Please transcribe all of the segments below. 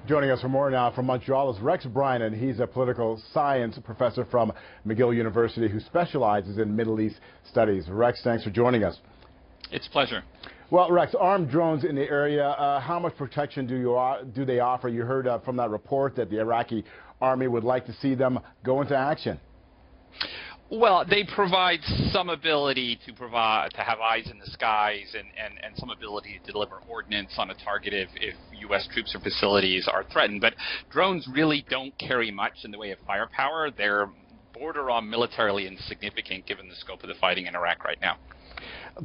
Joining us for more now from Montreal is Rex Brynen. He's a political science professor from McGill University who specializes in Middle East studies. Rex, thanks for joining us. It's a pleasure. Well, Rex, armed drones in the area, how much protection do they offer? You heard from that report that the Iraqi army would like to see them go into action. Well, they provide some ability to have eyes in the skies and some ability to deliver ordnance on a target if U.S. troops or facilities are threatened. But drones really don't carry much in the way of firepower. They're border on militarily insignificant given the scope of the fighting in Iraq right now.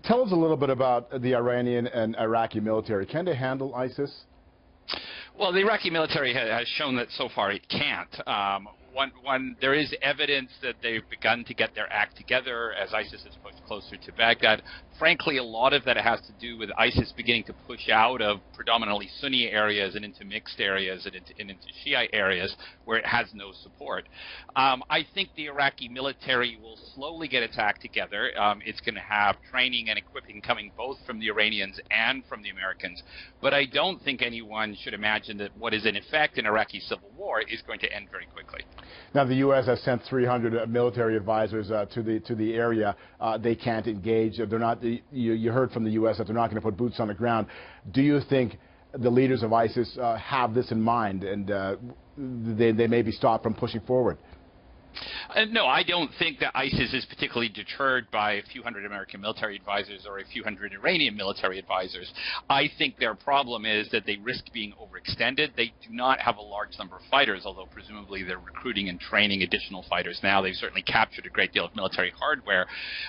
Tell us a little bit about the Iranian and Iraqi military. Can they handle ISIS? Well, the Iraqi military has shown that so far it can't. There is evidence that they've begun to get their act together as ISIS has pushed closer to Baghdad. Frankly, a lot of that has to do with ISIS beginning to push out of predominantly Sunni areas and into mixed areas and into Shiite areas where it has no support. I think the Iraqi military will slowly get its act together. It's going to have training and equipping coming both from the Iranians and from the Americans. But I don't think anyone should imagine that what is in effect an Iraqi civil war is going to end very quickly. Now, the U.S. has sent 300 military advisors to the area. They can't engage. They're not. You heard from the U.S. that they're not going to put boots on the ground. Do you think the leaders of ISIS have this in mind, and they may be stopped from pushing forward? No, I don't think that ISIS is particularly deterred by a few hundred American military advisors or a few hundred Iranian military advisors. I think their problem is that they risk being overextended. They do not have a large number of fighters, although presumably they're recruiting and training additional fighters now. They've certainly captured a great deal of military hardware.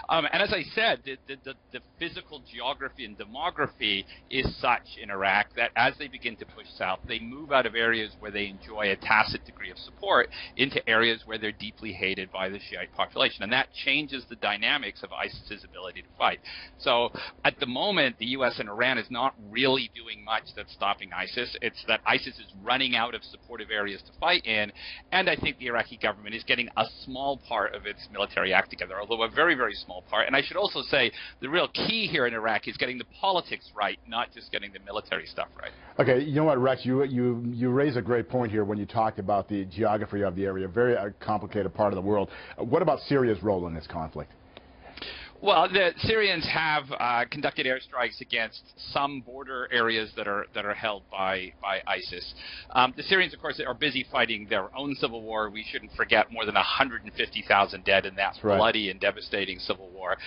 And as I said, the physical geography and demography is such in Iraq that as they begin to push south, they move out of areas where they enjoy a tacit degree of support into areas where they're deeply hated by the Shiite population, and that changes the dynamics of ISIS's ability to fight. So at the moment, the U.S. and Iran is not really doing much that's stopping ISIS. It's that ISIS is running out of supportive areas to fight in, and I think the Iraqi government is getting a small part of its military act together, although a very, very small part. And I should also say the real key here in Iraq is getting the politics right, not just getting the military stuff right. Okay, you know what, Rex, you raise a great point here when you talked about the geography of the area, very complicated part of the world. What about Syria's role in this conflict? Well, the Syrians have conducted airstrikes against some border areas that are held by ISIS. The Syrians, of course, are busy fighting their own civil war. We shouldn't forget more than 150,000 dead in that bloody and devastating civil war.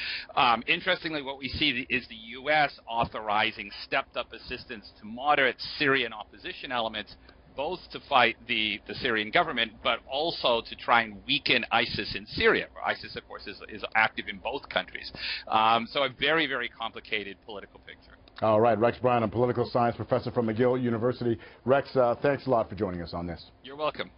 Interestingly, what we see is the U.S. authorizing stepped-up assistance to moderate Syrian opposition elements, both to fight the Syrian government, but also to try and weaken ISIS in Syria. ISIS, of course, is active in both countries. So a very, very complicated political picture. All right, Rex Brynen, a political science professor from McGill University. Rex, thanks a lot for joining us on this. You're welcome.